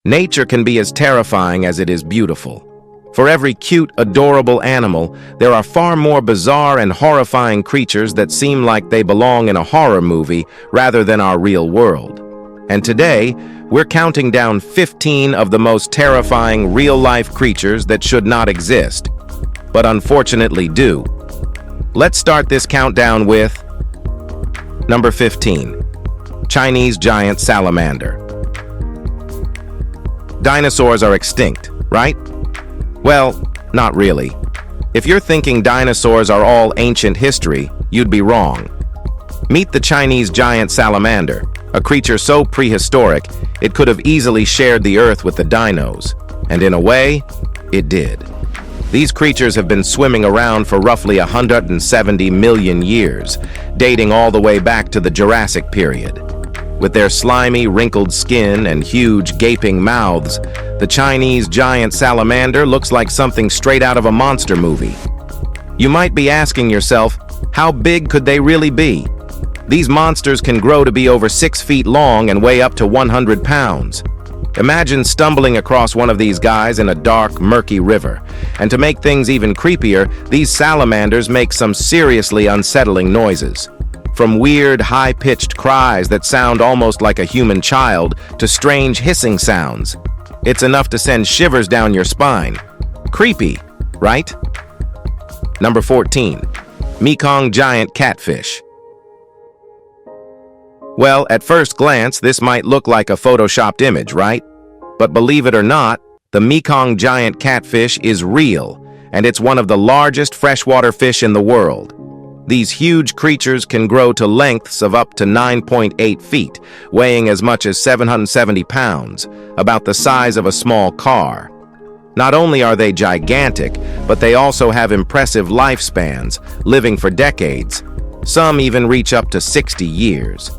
Nature can be as terrifying as it is beautiful. For every cute, adorable animal, there are far more bizarre and horrifying creatures that seem like they belong in a horror movie rather than our real world. And today, we're counting down 15 of the most terrifying real-life creatures that should not exist, but unfortunately do. Let's start this countdown with number 15, Chinese giant salamander. Dinosaurs are extinct, right? Well, not really. If you're thinking dinosaurs are all ancient history, you'd be wrong. Meet the Chinese giant salamander, a creature so prehistoric it could have easily shared the earth with the dinos, and in a way, it did. These creatures have been swimming around for roughly 170 million years, dating all the way back to the Jurassic period. With their slimy, wrinkled skin and huge, gaping mouths, the Chinese giant salamander looks like something straight out of a monster movie. You might be asking yourself, how big could they really be? These monsters can grow to be over 6 feet long and weigh up to 100 pounds. Imagine stumbling across one of these guys in a dark, murky river. And to make things even creepier, these salamanders make some seriously unsettling noises. From weird, high-pitched cries that sound almost like a human child to strange hissing sounds. It's enough to send shivers down your spine. Creepy, right? Number 14, Mekong giant catfish. Well, at first glance, this might look like a photoshopped image, right? But believe it or not, the Mekong giant catfish is real, and it's one of the largest freshwater fish in the world. These huge creatures can grow to lengths of up to 9.8 feet, weighing as much as 770 pounds, about the size of a small car. Not only are they gigantic, but they also have impressive lifespans, living for decades. Some even reach up to 60 years.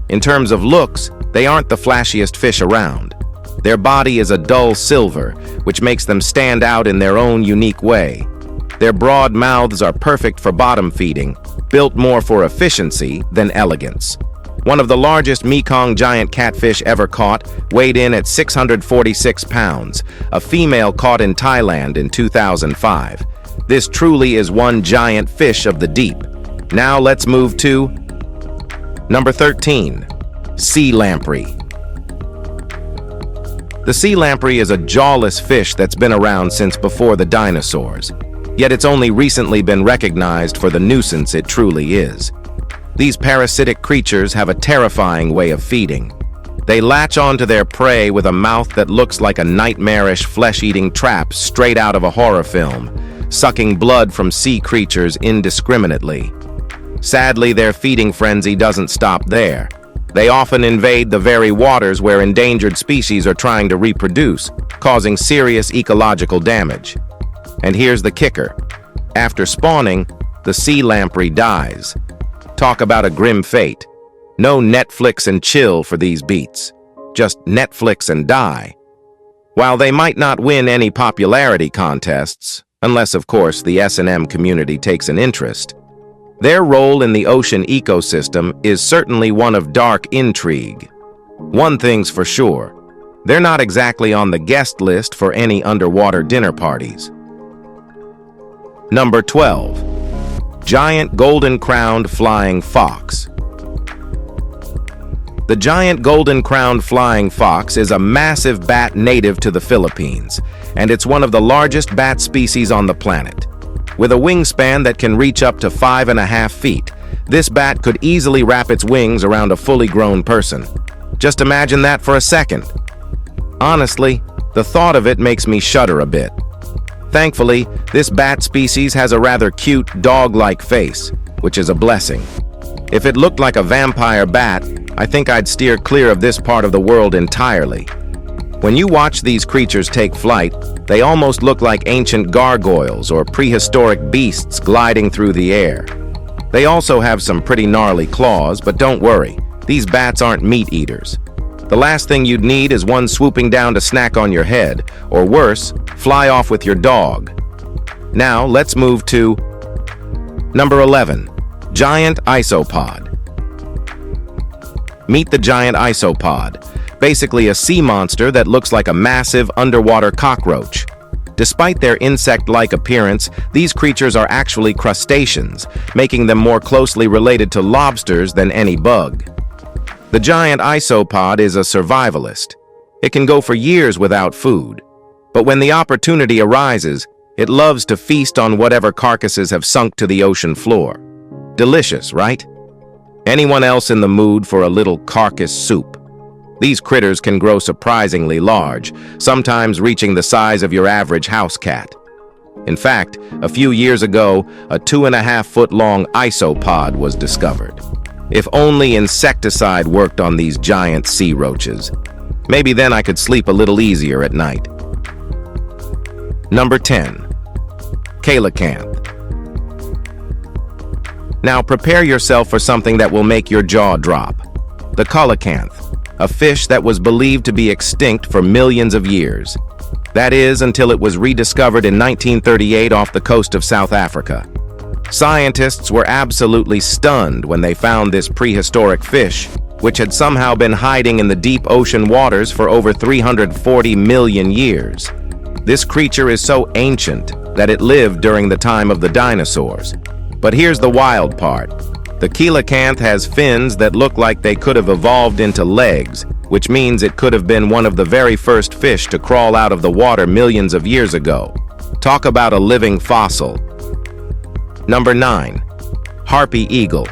In terms of looks, they aren't the flashiest fish around. Their body is a dull silver, which makes them stand out in their own unique way. Their broad mouths are perfect for bottom feeding, built more for efficiency than elegance. One of the largest Mekong giant catfish ever caught weighed in at 646 pounds, a female caught in Thailand in 2005. This truly is one giant fish of the deep. Now let's move to number 13, sea lamprey. The sea lamprey is a jawless fish that's been around since before the dinosaurs. Yet it's only recently been recognized for the nuisance it truly is. These parasitic creatures have a terrifying way of feeding. They latch onto their prey with a mouth that looks like a nightmarish flesh-eating trap straight out of a horror film, sucking blood from sea creatures indiscriminately. Sadly, their feeding frenzy doesn't stop there. They often invade the very waters where endangered species are trying to reproduce, causing serious ecological damage. And here's the kicker. After spawning, the sea lamprey dies. Talk about a grim fate. No Netflix and chill for these beats. Just Netflix and die. While they might not win any popularity contests, unless of course the S&M community takes an interest, their role in the ocean ecosystem is certainly one of dark intrigue. One thing's for sure, they're not exactly on the guest list for any underwater dinner parties. Number 12, giant golden-crowned flying fox. The giant golden-crowned flying fox is a massive bat native to the Philippines, and it's one of the largest bat species on the planet. With a wingspan that can reach up to 5.5 feet, this bat could easily wrap its wings around a fully grown person. Just imagine that for a second. Honestly, the thought of it makes me shudder a bit. Thankfully, this bat species has a rather cute, dog-like face, which is a blessing. If it looked like a vampire bat, I think I'd steer clear of this part of the world entirely. When you watch these creatures take flight, they almost look like ancient gargoyles or prehistoric beasts gliding through the air. They also have some pretty gnarly claws, but don't worry, these bats aren't meat eaters. The last thing you'd need is one swooping down to snack on your head, or worse, fly off with your dog. Now, let's move to number 11, giant isopod. Meet the giant isopod. basically a sea monster that looks like a massive underwater cockroach. Despite their insect-like appearance, these creatures are actually crustaceans, making them more closely related to lobsters than any bug. The giant isopod is a survivalist. It can go for years without food, but when the opportunity arises, it loves to feast on whatever carcasses have sunk to the ocean floor. Delicious, right? Anyone else in the mood for a little carcass soup? These critters can grow surprisingly large, sometimes reaching the size of your average house cat. In fact, a few years ago, a 2.5-foot-long isopod was discovered. If only insecticide worked on these giant sea roaches. Maybe then I could sleep a little easier at night. Number 10. Coelacanth. Now prepare yourself for something that will make your jaw drop. The Coelacanth, a fish that was believed to be extinct for millions of years. That is, until it was rediscovered in 1938 off the coast of South Africa. Scientists were absolutely stunned when they found this prehistoric fish, which had somehow been hiding in the deep ocean waters for over 340 million years. This creature is so ancient that it lived during the time of the dinosaurs. But here's the wild part. The coelacanth has fins that look like they could have evolved into legs, which means it could have been one of the very first fish to crawl out of the water millions of years ago. Talk about a living fossil. Number 9. Harpy eagle.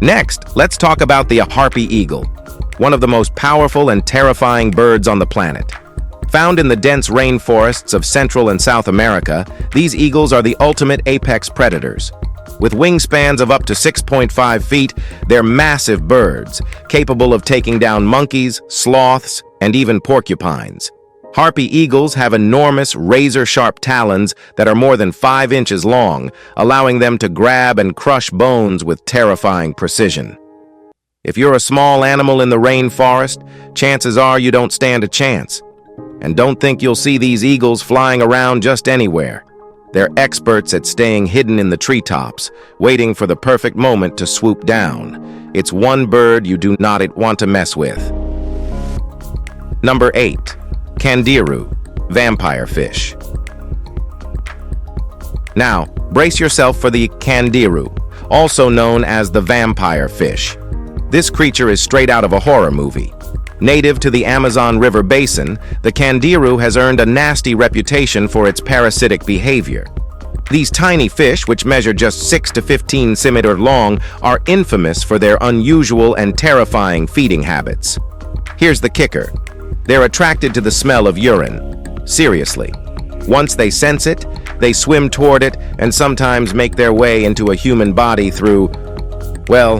Next, let's talk about the harpy eagle, one of the most powerful and terrifying birds on the planet. Found in the dense rainforests of Central and South America, these eagles are the ultimate apex predators. With wingspans of up to 6.5 feet, they're massive birds, capable of taking down monkeys, sloths, and even porcupines. Harpy eagles have enormous, razor-sharp talons that are more than 5 inches long, allowing them to grab and crush bones with terrifying precision. If you're a small animal in the rainforest, chances are you don't stand a chance. And don't think you'll see these eagles flying around just anywhere. They're experts at staying hidden in the treetops, waiting for the perfect moment to swoop down. It's one bird you do not want to mess with. Number 8. Candiru, vampire fish. Now, brace yourself for the Candiru, also known as the vampire fish. This creature is straight out of a horror movie. Native to the Amazon River basin, the Candiru has earned a nasty reputation for its parasitic behavior. These tiny fish, which measure just 6 to 15 centimeters long, are infamous for their unusual and terrifying feeding habits. Here's the kicker. They're attracted to the smell of urine. Seriously. Once they sense it, they swim toward it and sometimes make their way into a human body through, well,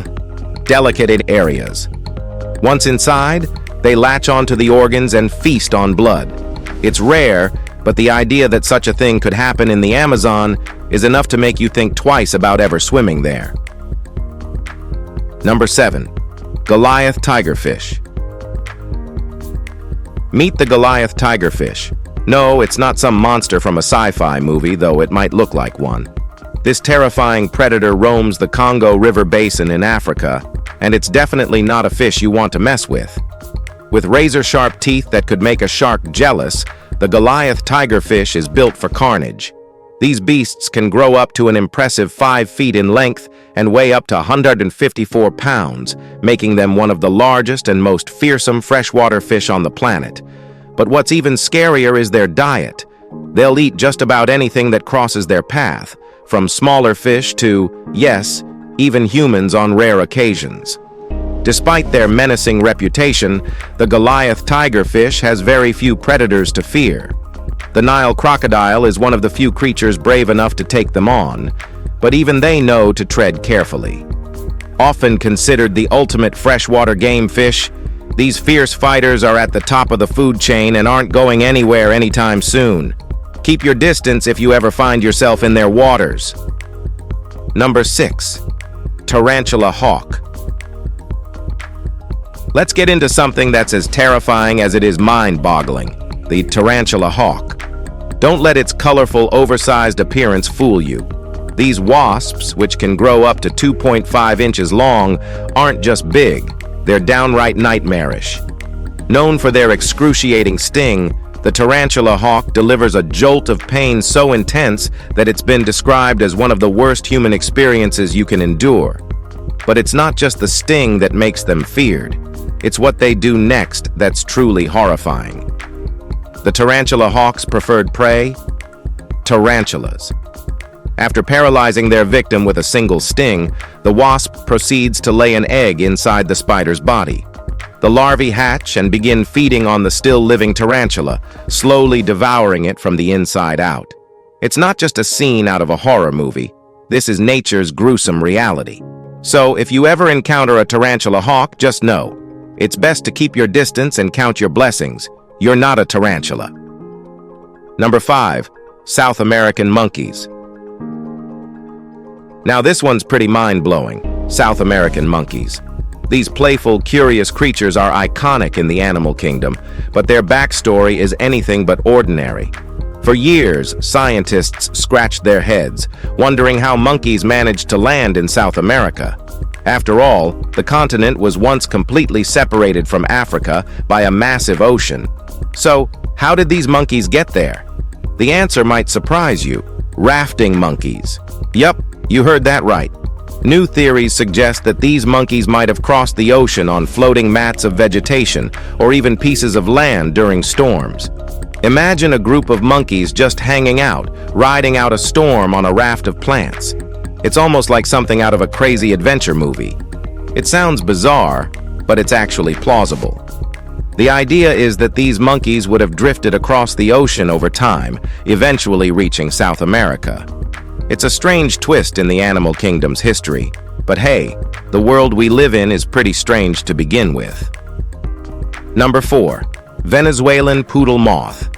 delicate areas. Once inside, they latch onto the organs and feast on blood. It's rare, but the idea that such a thing could happen in the Amazon is enough to make you think twice about ever swimming there. Number 7. Goliath tigerfish. Meet the Goliath tigerfish. No, it's not some monster from a sci-fi movie, though it might look like one. This terrifying predator roams the Congo River basin in Africa, and it's definitely not a fish you want to mess with. With razor-sharp teeth that could make a shark jealous, the Goliath tigerfish is built for carnage. These beasts can grow up to an impressive 5 feet in length and weigh up to 154 pounds, making them one of the largest and most fearsome freshwater fish on the planet. But what's even scarier is their diet. They'll eat just about anything that crosses their path, from smaller fish to, yes, even humans on rare occasions. Despite their menacing reputation, the Goliath tigerfish has very few predators to fear. The Nile crocodile is one of the few creatures brave enough to take them on, but even they know to tread carefully. Often considered the ultimate freshwater game fish, these fierce fighters are at the top of the food chain and aren't going anywhere anytime soon. Keep your distance if you ever find yourself in their waters. Number 6. Tarantula hawk. Let's get into something that's as terrifying as it is mind-boggling, the tarantula hawk. Don't let its colorful, oversized appearance fool you. These wasps, which can grow up to 2.5 inches long, aren't just big. They're downright nightmarish. Known for their excruciating sting, the tarantula hawk delivers a jolt of pain so intense that it's been described as one of the worst human experiences you can endure. But it's not just the sting that makes them feared. It's what they do next that's truly horrifying. The tarantula hawk's preferred prey? Tarantulas. After paralyzing their victim with a single sting, the wasp proceeds to lay an egg inside the spider's body. The larvae hatch and begin feeding on the still-living tarantula, slowly devouring it from the inside out. It's not just a scene out of a horror movie. This is nature's gruesome reality. So, if you ever encounter a tarantula hawk, just know, it's best to keep your distance and count your blessings. You're not a tarantula. Number 5. South American monkeys. Now this one's pretty mind-blowing. South American monkeys. These playful, curious creatures are iconic in the animal kingdom, but their backstory is anything but ordinary. For years, scientists scratched their heads, wondering how monkeys managed to land in South America. After all, the continent was once completely separated from Africa by a massive ocean. So, how did these monkeys get there? The answer might surprise you. Rafting monkeys. Yup, you heard that right. New theories suggest that these monkeys might have crossed the ocean on floating mats of vegetation or even pieces of land during storms. Imagine a group of monkeys just hanging out, riding out a storm on a raft of plants. It's almost like something out of a crazy adventure movie. It sounds bizarre, but it's actually plausible. The idea is that these monkeys would have drifted across the ocean over time, eventually reaching South America. It's a strange twist in the animal kingdom's history, but hey, the world we live in is pretty strange to begin with. Number 4. Venezuelan poodle moth.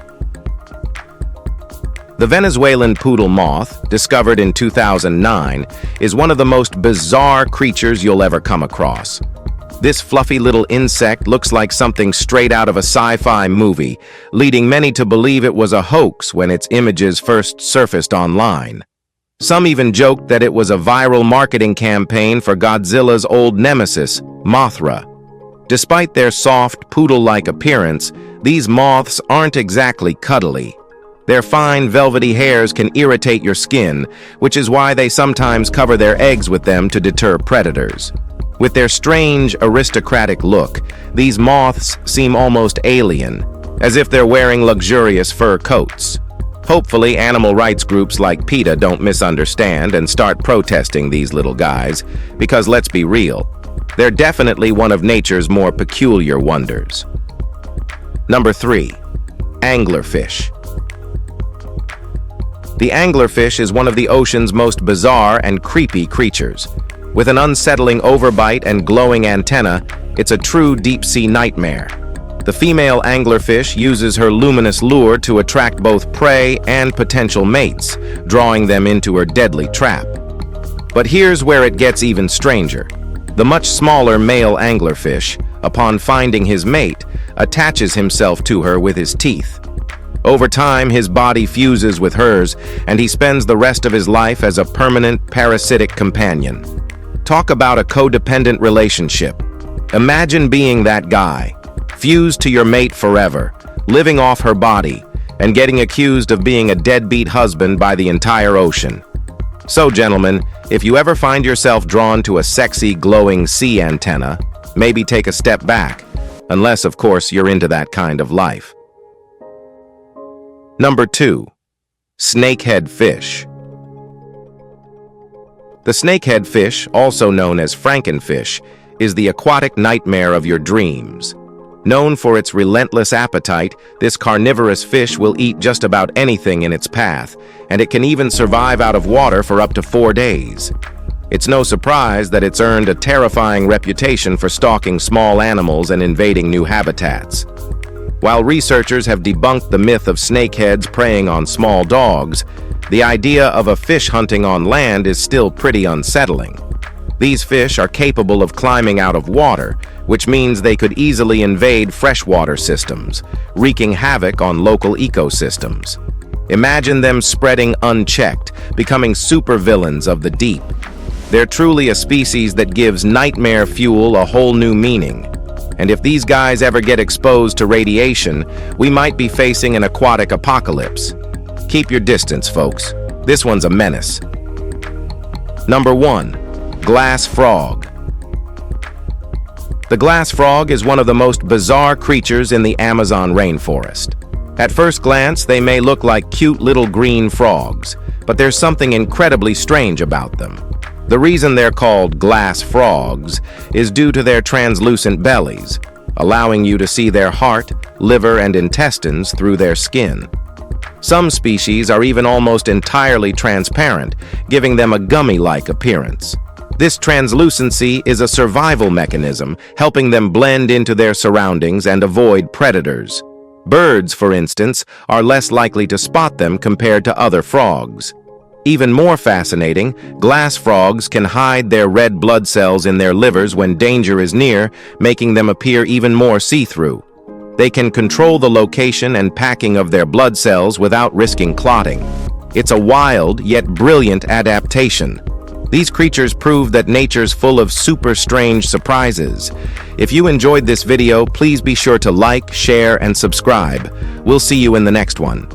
The Venezuelan poodle moth, discovered in 2009, is one of the most bizarre creatures you'll ever come across. This fluffy little insect looks like something straight out of a sci-fi movie, leading many to believe it was a hoax when its images first surfaced online. Some even joked that it was a viral marketing campaign for Godzilla's old nemesis, Mothra. Despite their soft, poodle-like appearance, these moths aren't exactly cuddly. Their fine, velvety hairs can irritate your skin, which is why they sometimes cover their eggs with them to deter predators. With their strange, aristocratic look, these moths seem almost alien, as if they're wearing luxurious fur coats. Hopefully, animal rights groups like PETA don't misunderstand and start protesting these little guys, because let's be real, they're definitely one of nature's more peculiar wonders. Number 3. Anglerfish. The anglerfish is one of the ocean's most bizarre and creepy creatures. With an unsettling overbite and glowing antenna, it's a true deep-sea nightmare. The female anglerfish uses her luminous lure to attract both prey and potential mates, drawing them into her deadly trap. But here's where it gets even stranger. The much smaller male anglerfish, upon finding his mate, attaches himself to her with his teeth. Over time, his body fuses with hers, and he spends the rest of his life as a permanent parasitic companion. Talk about a codependent relationship. Imagine being that guy, fused to your mate forever, living off her body, and getting accused of being a deadbeat husband by the entire ocean. So, gentlemen, if you ever find yourself drawn to a sexy, glowing sea antenna, maybe take a step back, unless, of course, you're into that kind of life. Number 2. Snakehead fish. The snakehead fish, also known as frankenfish, is the aquatic nightmare of your dreams. Known for its relentless appetite, this carnivorous fish will eat just about anything in its path, and it can even survive out of water for up to 4 days. It's no surprise that it's earned a terrifying reputation for stalking small animals and invading new habitats. While researchers have debunked the myth of snakeheads preying on small dogs, the idea of a fish hunting on land is still pretty unsettling. These fish are capable of climbing out of water, which means they could easily invade freshwater systems, wreaking havoc on local ecosystems. Imagine them spreading unchecked, becoming supervillains of the deep. They're truly a species that gives nightmare fuel a whole new meaning. And if these guys ever get exposed to radiation, we might be facing an aquatic apocalypse. Keep your distance, folks. This one's a menace. Number 1. Glass frog. The glass frog is one of the most bizarre creatures in the Amazon rainforest. At first glance, they may look like cute little green frogs, but there's something incredibly strange about them. The reason they're called glass frogs is due to their translucent bellies, allowing you to see their heart, liver, and intestines through their skin. Some species are even almost entirely transparent, giving them a gummy-like appearance. This translucency is a survival mechanism, helping them blend into their surroundings and avoid predators. Birds, for instance, are less likely to spot them compared to other frogs. Even more fascinating, glass frogs can hide their red blood cells in their livers when danger is near, making them appear even more see-through. They can control the location and packing of their blood cells without risking clotting. It's a wild yet brilliant adaptation. These creatures prove that nature's full of super strange surprises. If you enjoyed this video, please be sure to like, share, and subscribe. We'll see you in the next one.